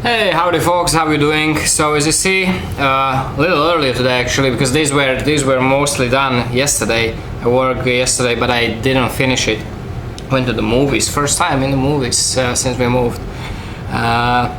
Hey, howdy folks, how you doing? So as you see, a little earlier today actually, because these were mostly done yesterday. I worked yesterday, but I didn't finish it. Went to the movies, first time in the movies since we moved. Got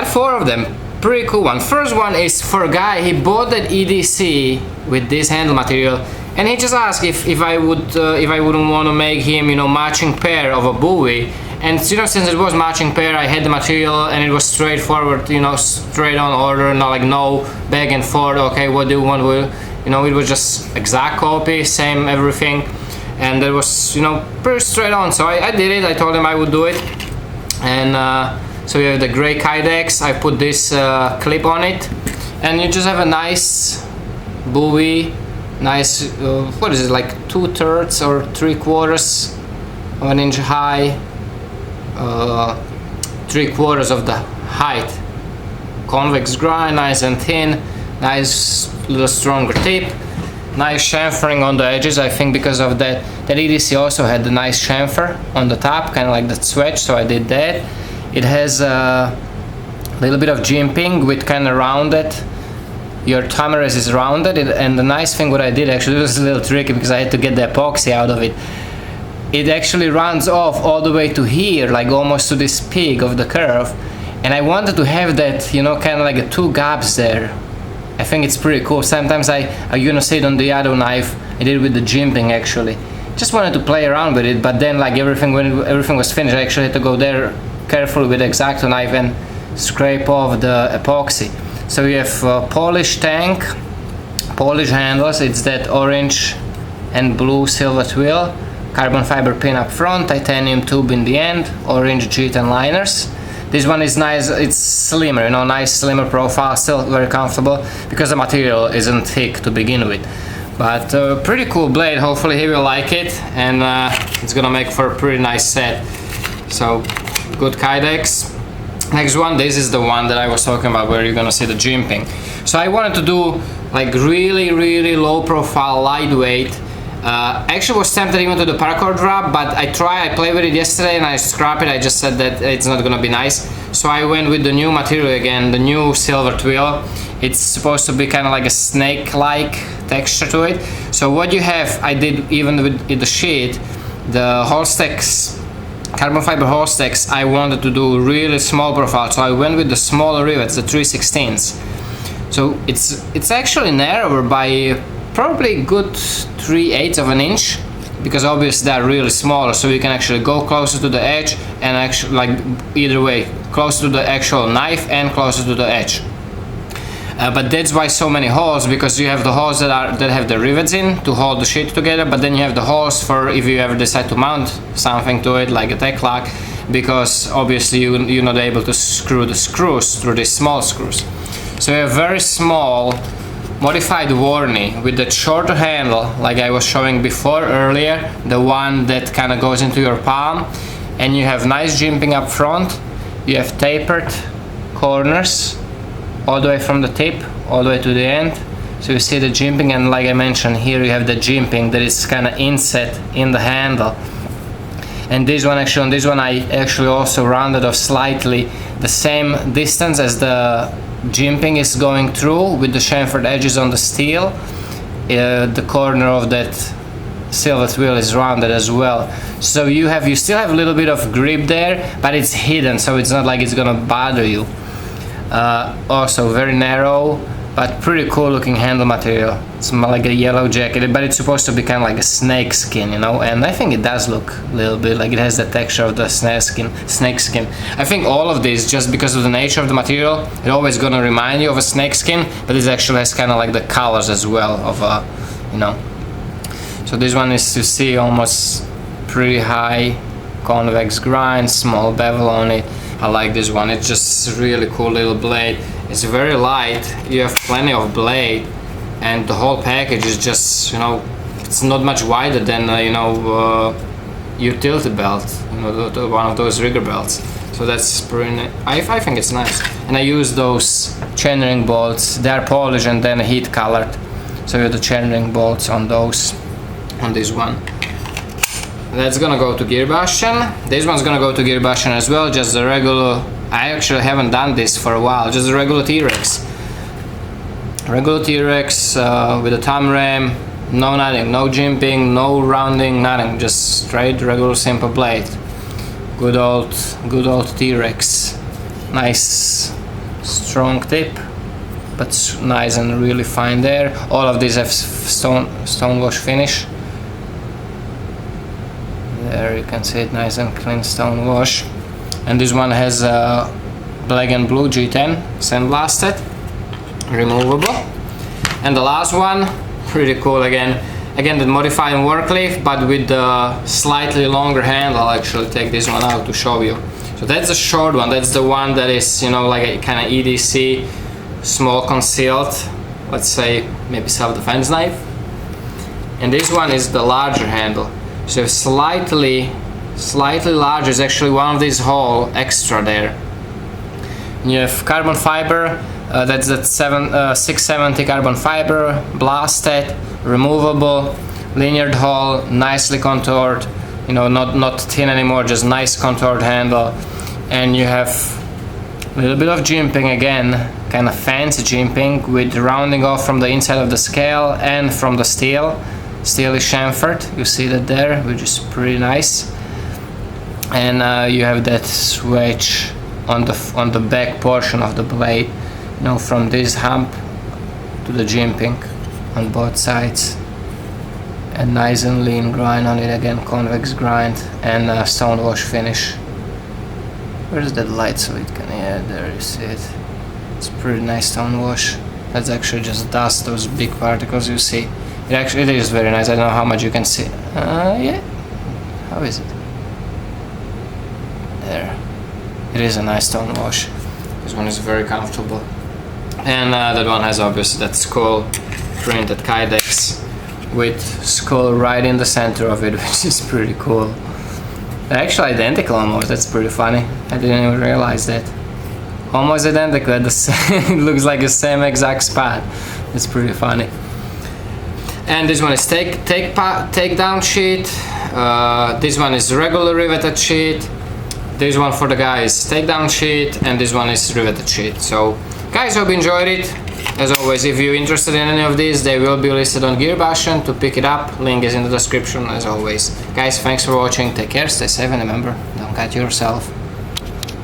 4 of them, pretty cool one. First one is for a guy, he bought that EDC with this handle material, and he just asked if I wouldn't want to make him, matching pair of a Bowie. And since it was matching pair, I had the material and it was straightforward, straight on order, not like no back and forth. Okay, what do you want? It was just exact copy, same everything, and it was pretty straight on. So I did it. I told him I would do it, and so we have the gray Kydex. I put this clip on it, and you just have a nice Bowie, nice what is it, like 2/3 or 3/4 of an inch high. 3/4 of the height, convex grind, nice and thin, nice little stronger tip, nice chamfering on the edges. I think because of that EDC also had the nice chamfer on the top, kind of like the switch, so I did that. It has a little bit of jimping with kind of rounded, your tamarez is rounded, and the nice thing what I did actually, it was a little tricky because I had to get the epoxy out of it. It actually runs off all the way to here, like almost to this peak of the curve, and I wanted to have that, kind of like a 2 gaps there. I think it's pretty cool. Sometimes I see it on the other knife. I did it with the jimping actually. Just wanted to play around with it, but then like when everything was finished, I actually had to go there carefully with the X-Acto knife and scrape off the epoxy. So you have polished tank, polished handles. It's that orange and blue silver twill. Carbon fiber pin up front, titanium tube in the end, orange G10 liners. This one is nice, it's slimmer, nice slimmer profile, still very comfortable because the material isn't thick to begin with. But pretty cool blade, hopefully he will like it, and it's gonna make for a pretty nice set. So, good Kydex. Next one, this is the one that I was talking about where you're gonna see the jimping. So I wanted to do like really low profile, lightweight. Actually was tempted even to the paracord drop, but I played with it yesterday and I scrapped it. I just said that it's not gonna be nice, so I went with the new material again, the new silver twill. It's supposed to be kind of like a snake-like texture to it. So what you have, I did even with the sheet, the Holstex, carbon fiber Holstex, I wanted to do really small profile, so I went with the smaller rivets, the 3/16. So it's actually narrower by probably good 3/8 of an inch, because obviously they're really smaller, so you can actually go closer to the edge and actually, like, either way, closer to the actual knife and closer to the edge. But that's why so many holes, because you have the holes that have the rivets in to hold the sheet together, but then you have the holes for if you ever decide to mount something to it, like a tech lock, because obviously you're not able to screw the screws through these small screws. So you have very small modified Wharnie with the shorter handle, like I was showing before earlier, the one that kind of goes into your palm, and you have nice jimping up front. You have tapered corners all the way from the tip all the way to the end, so you see the jimping, and like I mentioned, here you have the jimping that is kind of inset in the handle. And this one, actually, on this one I actually also rounded off slightly the same distance as the jimping is going through with the chamfered edges on the steel. The corner of that silver twill is rounded as well, so you still have a little bit of grip there, but it's hidden, so it's not like it's gonna bother you. Also very narrow but pretty cool looking handle material. It's more like a yellow jacket, but it's supposed to be kind of like a snake skin, and I think it does look a little bit like it has the texture of the snake skin. I think all of these, just because of the nature of the material, it's always gonna remind you of a snake skin, but this actually has kind of like the colors as well of a, So this one is, to see, almost pretty high convex grind, small bevel on it. I like this one. It's just a really cool little blade. It's very light, you have plenty of blade, and the whole package is just, it's not much wider than utility belt, one of those rigger belts. So that's pretty I think it's nice. And I use those chainring bolts. They are polished and then heat colored, so you have the chainring bolts on those, on this one. That's gonna go to Gearbastion. This one's gonna go to Gearbastion as well, just the regular I actually haven't done this for a while, just a regular T-Rex. Regular T-Rex with a thumb ram, no nothing, no jimping, no rounding, nothing, just straight regular simple blade. Good old T-Rex. Nice strong tip, but nice and really fine there. All of these have stone wash finish. There you can see it, nice and clean stone wash. And this one has black and blue G10 sandblasted, removable. And the last one, pretty cool again the modified work leaf, but with the slightly longer handle. I'll actually take this one out to show you. So that's the short one, that's the one that is, you know, like a kind of EDC, small concealed, let's say maybe self-defense knife. And this one is the larger handle. So slightly larger is actually one of these hole extra there. And you have carbon fiber, that's that 670 carbon fiber, blasted, removable, linear hole, nicely contoured, you know, not thin anymore, just nice contoured handle. And you have a little bit of jimping again, kind of fancy jimping with rounding off from the inside of the scale and from the steel. Steel is chamfered, you see that there, which is pretty nice. And you have that switch on the back portion of the blade, you know, from this hump to the jimping on both sides. And nice and lean grind on it again, convex grind, and stone wash finish. Where's that light so it can, yeah, there you see it. It's pretty nice stone wash. That's actually just dust, those big particles you see. It is very nice. I don't know how much you can see. Yeah. How is it? There. It is a nice stone wash. This one is very comfortable. And that one has obviously that skull printed Kydex with skull right in the center of it, which is pretty cool. They're actually identical almost. That's pretty funny. I didn't even realize that. Almost identical. At the same, it looks like the same exact spot. It's pretty funny. And this one is takedown sheet. This one is regular riveted sheet. This one for the guy is takedown sheet, and this one is riveted sheet. So guys, hope you enjoyed it. As always, if you're interested in any of these, they will be listed on Gearbastion to pick it up. Link is in the description as always. Guys, thanks for watching. Take care, stay safe, and remember, don't cut yourself.